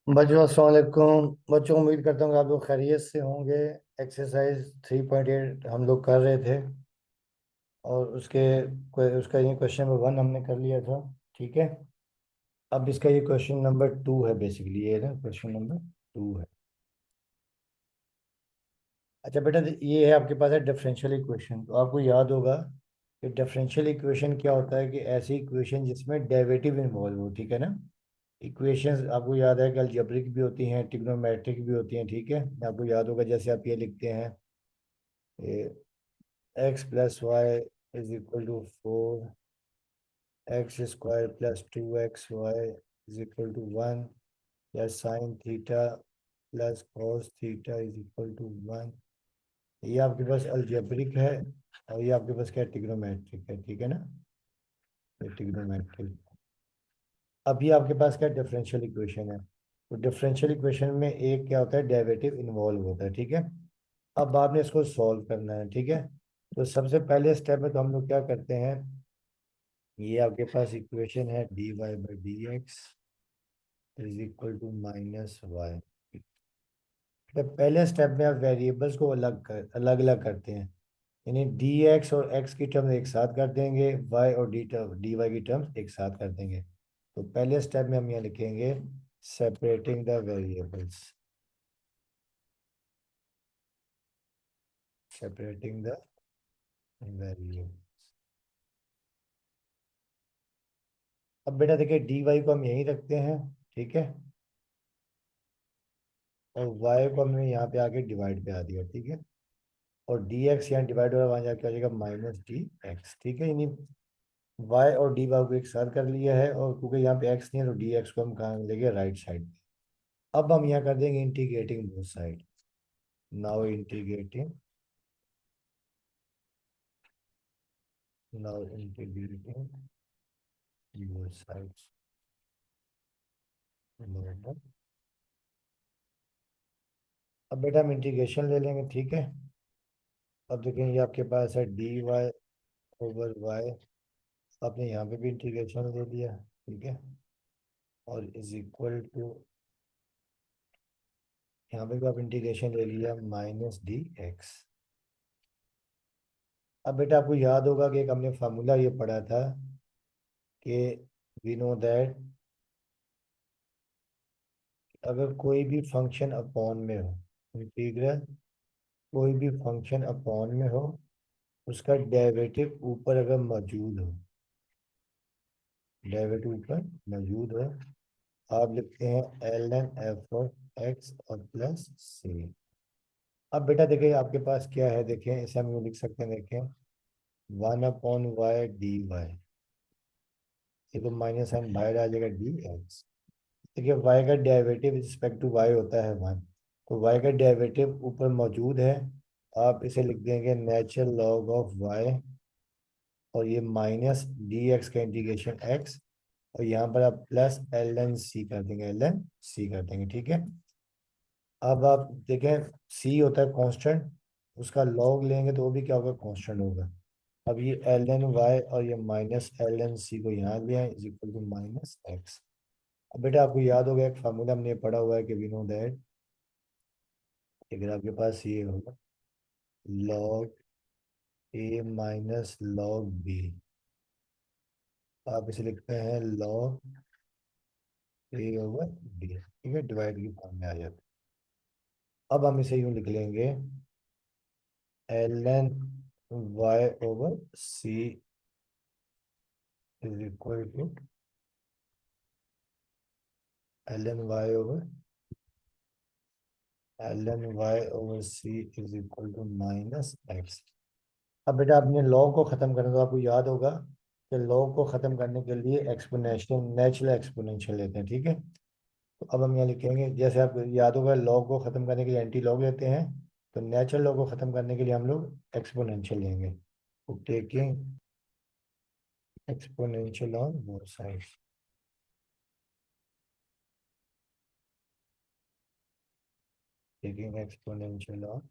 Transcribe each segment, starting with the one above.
बच्चों अस्सलाम वालेकुम। बच्चों उम्मीद करता हूँ कि आप लोग खैरियत से होंगे। एक्सरसाइज 3.8 हम लोग कर रहे थे और उसका ये क्वेश्चन नंबर 1 हमने कर लिया था। ठीक है। अब इसका ये क्वेश्चन नंबर 2 है, बेसिकली ये ना क्वेश्चन नंबर 2 है। अच्छा बेटा, ये है आपके पास है डिफरेंशियल इक्वेशन। तो आपको याद होगा कि डिफरेंशियल इक्वेशन क्या होता है, कि ऐसी इक्वेशन जिसमें डेरिवेटिव इन्वॉल्व हो। ठीक है ना। इक्वेशंस आपको याद है कि अलजेब्रिक भी होती हैं, ट्रिग्नोमेट्रिक भी होती हैं। ठीक है। आपको याद होगा जैसे आप ये लिखते हैं, X plus Y is equal to 4, X square plus 2xy is equal to 1, या sine theta plus cos theta is equal to 1। ये आपके पास अलजेब्रिक है और ये आपके पास क्या है, ट्रिग्नोमेट्रिक है। ठीक है ना। ये ट्रिग्नोमेट्रिक। अभी आपके पास क्या डिफरेंशियल इक्वेशन है। तो डिफरेंशियल इक्वेशन में एक क्या होता है, डेरिवेटिव इन्वॉल्व होता है। ठीक है। अब आपने इसको सॉल्व करना है। ठीक है। तो सबसे पहले स्टेप में तो हम लोग क्या करते हैं, ये आपके पास इक्वेशन है dy/dx is equal to -y। तो पहले स्टेप में आप वेरिएबल्स को अलग अलग करते हैं। यानी dx और x की टर्म एक साथ कर देंगे, y और dy की टर्म्स एक साथ कर देंगे। तो पहले स्टेप में हम यहाँ लिखेंगे separating the variables, separating the variable. अब बेटा देखिए, dy को हम यहीं रखते हैं। ठीक है। और y को हमने यहाँ पे आके डिवाइड पे आ दिया। ठीक है। और dx यहाँ डिवाइड हो रहा है, वहाँ जाके आ जाएगा -dx। ठीक है। यानी y और dy को एक साथ कर लिया है, और क्योंकि यहाँ पे x नहीं है तो dx को हम कहाँ लेंगे, राइट साइड पे। अब हम यहाँ कर देंगे integrating both side. Now integrating, now integrating both sides. अब बेटा हम इंटीग्रेशन ले लेंगे। ठीक है। अब देखें, ये आपके पास है dy/y। आपने यहाँ पे भी इंटीग्रेशन ले लिया। ठीक है। और इज इक्वल टू, यहाँ पे भी आप इंटीग्रेशन ले लिया, -dx। अब बेटा आपको याद होगा कि एक हमने फार्मूला ये पढ़ा था कि वी नो दैट अगर कोई भी फंक्शन अपॉन में हो, इंटीग्रल कोई भी फंक्शन अपॉन में हो, उसका डेरिवेटिव ऊपर अगर मौजूद हो, डेरिवेटिव ऊपर मौजूद हो, आप लिखते हैं ln f(x) और प्लस c। अब बेटा देखिए आपके पास क्या है, देखें इसे हम यूँ लिख सकते हैं, देखें 1/y dy। ये तो माइनस साइन बाहर आ जाएगा, dx। देखिए y का डेरिवेटिव रिस्पेक्ट टू y होता है 1। तो y का डेरिवेटिव ऊपर मौजूद है, आप इसे लिख देंगे नेचुरल लॉग ऑफ y, और ये -dx का इंटीग्रेशन x, और यहाँ पर आप प्लस ln c कर देंगे, ln c कर देंगे। ठीक है। अब आप देखें, c होता है कांस्टेंट, उसका लॉग लेंगे तो वो भी क्या होगा, कांस्टेंट होगा। अब ये ln y और ये -ln c को यहाँ ले आए, इज इक्वल टू -x। अब बेटा आपको याद होगा एक फार्मूला हमने पढ़ा हुआ है कि वी नो दैट, अगर आपके पास ये होगा log a minus log b, आप इसे लिखते हैं log a/b। ठीक है। डिवाइड की फॉर्म में आ जाता है। अब हम इसे यूं लिख लेंगे ln y/c is equal to ln y/c is equal to -x। अब बेटा आपने लॉग को ख़त्म करना, तो आपको याद होगा कि लॉग को ख़त्म करने के लिए एक्सपोनेंशियल, नेचुरल एक्सपोनेंशियल लेते हैं। ठीक है। तो अब हम यहाँ लिखेंगे, जैसे आपको याद होगा लॉग को ख़त्म करने के लिए एंटी लॉग लेते हैं, तो नेचुरल लॉग को ख़त्म करने के लिए हम लोग एक्सपोनेंशियल लेंगे। तो taking exponential on both sides, taking exponential on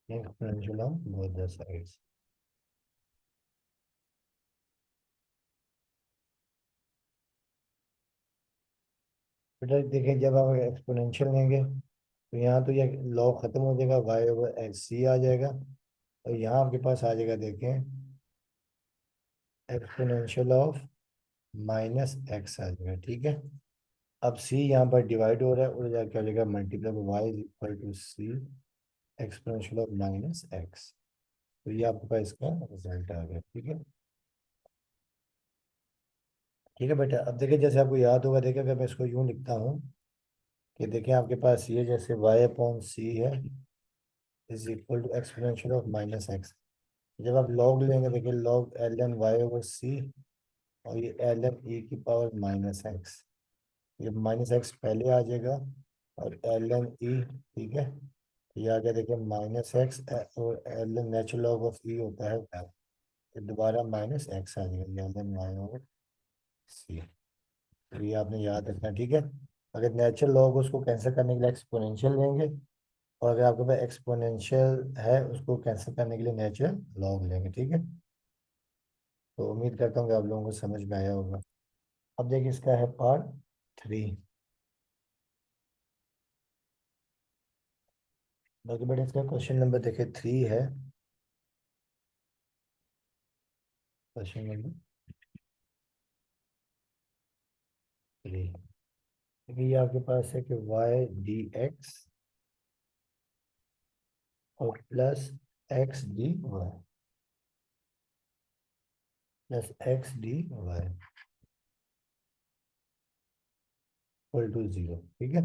exponential on both the sides. बेटा देखें, जब आप एक्सपोनेंशियल लेंगे तो यहाँ तो ये लॉग खत्म हो जाएगा, वाई ओवर एक्स सी आ जाएगा, और यहाँ आपके पास आ जाएगा, देखें, एक्सपोनेंशियल ऑफ माइनस एक्स आ जाएगा, ठीक है। अब सी यहाँ पर डिवाइड हो रहा है, और जाके आ जाएगा multiply Y is equal to C exponential of minus X. तो ये आपके पास इसका रिजल्ट आ गया, ठीक है। ठीक है बेटा, अब देखिए जैसे आपको याद होगा, देखिए अगर मैं इसको यूँ लिखता हूँ कि देखिए आपके पास ये जैसे वाई अपॉन सी है is equal to exponential of minus X. जब आप लॉग लेंगे, देखिए log L N Y over C, और ये एल एन ई की पावर माइनस एक्स, ये माइनस एक्स पहले आ जाएगा, और एल एन ई, ठीक है, ये आ गया, देखिए माइनस एक्स, और L N natural log of E होता है y, ये दोबारा माइनस एक्स आ जाएगा, L N Y over C. तो ये आपने याद रखना, ठीक है। अगर नेचुरल लॉग उसको कैंसिल करने के लिए एक्सपोनेंशियल लेंगे, और अगर आपके पास एक्सपोनेंशियल है उसको कैंसिल करने के लिए नेचुरल लॉग लेंगे, ठीक है। तो उम्मीद करता हूँ कि आप लोगों को समझ में आया होगा। अब देखिए इसका है पार्ट 3। बाकी बेटा इसका क्वेश्चन नंबर देखिए 3 है। क्वेश्चन नंबर 3, देखिए ये आपके पास है कि वाई डी एक्स और plus X D Y, plus X D Y equal to 0, ठीक है।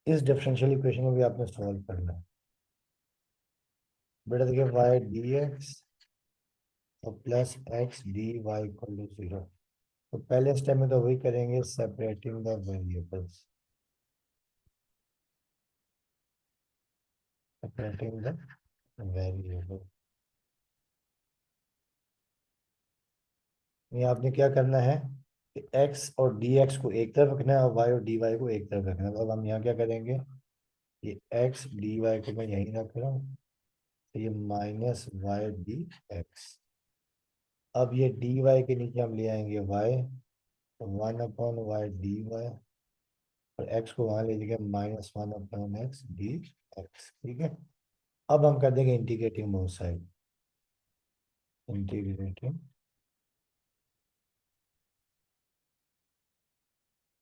इस डिफरेंशियल इक्वेशन को भी आपने सॉल्व करना है। बेटा देखिए वाई डी एक्स और plus X D Y equal to 0। तो पहले स्टेप में तो वही करेंगे, separating the variables, separating the variable. ये आपने क्या करना है कि x और dx को एक तरफ रखना है, और y और dy को एक तरफ रखना है। तो अब हम यहाँ क्या करेंगे, ये x dy को मैं यहीं रख रहा हूँ, तो ये माइनस वाई डी एक्स। अब ये dy के नीचे हम ले आएंगे y, तो 1/y dy, और x को वहां ले जाएंगे -1/x dx, ठीक है। अब हम कर देंगे integrating both side, integrating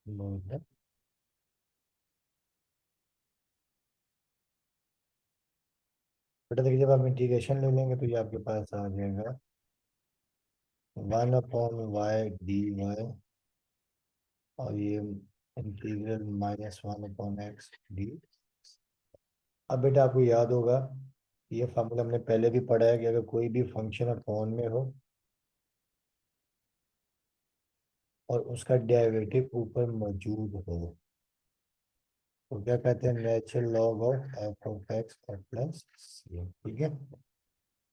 both. बेटा देखिए जब आप इंटीग्रेशन ले लेंगे तो ये आपके पास आ जाएगा 1/y dy, और ये इंटीग्रल -1/x d। अब बेटा आपको याद होगा, ये फार्मूला हमने पहले भी पढ़ा है कि अगर कोई भी फंक्शन अपॉन में हो और उसका डेरिवेटिव ऊपर मौजूद हो, तो क्या कहते हैं, natural log of F of X और प्लस सी, ठीक है।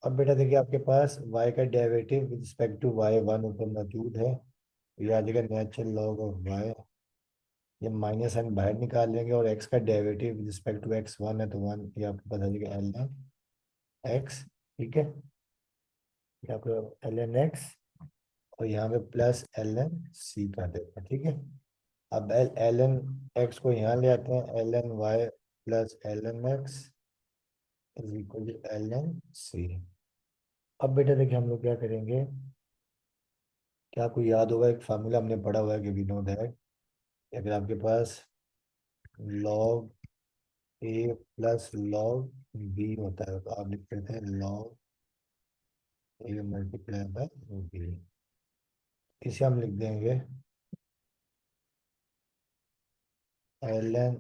अब बेटा देखिए आपके पास y का derivative with respect to Y one ऊपर मौजूद है, तो ये आ जाएगा नेचुरल लॉग ऑफ वाई, ये माइनस एन बाहर निकाल लेंगे, और x का derivative with respect to X one है, तो वन, ये आपको पता चलेगा एल एन एक्स, ठीक है। ये आपको एल एन एक्स, और यहाँ पे प्लस एल एन सी कर देते हैं, ठीक है। अब एल एन एक्स को यहाँ ले आते हैं, L N Y plus L N X is equal to L N C. अब बेटा देखिए हम लोग क्या करेंगे, क्या आपको याद होगा एक फार्मूला हमने पढ़ा हुआ है कि वी नो दैट, अगर आपके पास log A plus log B होता है, तो आप लिख देते हैं log A multiply by B. इसे हम लिख देंगे एल एन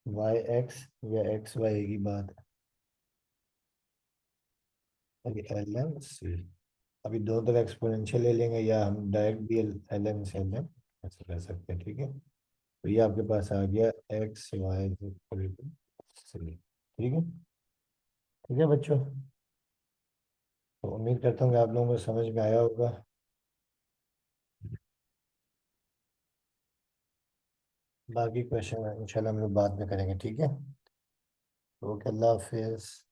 वाई एक्स, या एक्स वाई की बात है, एल एन सी। अभी दोनों तरफ एक्सपोनेंशियल ले लेंगे, या हम डायरेक्ट भी एल एन से एल एन ऐसे कर सकते हैं, ठीक है। तो ये आपके पास आ गया एक्स वाई इक्वल टू सी, ठीक है। ठीक है बच्चों, तो उम्मीद करता हूँ कि आप लोगों को समझ में आया होगा। बाकी क्वेश्चन इंशाल्लाह हम लोग बाद में करेंगे, ठीक है। ओके, अल्लाह हाफिज़।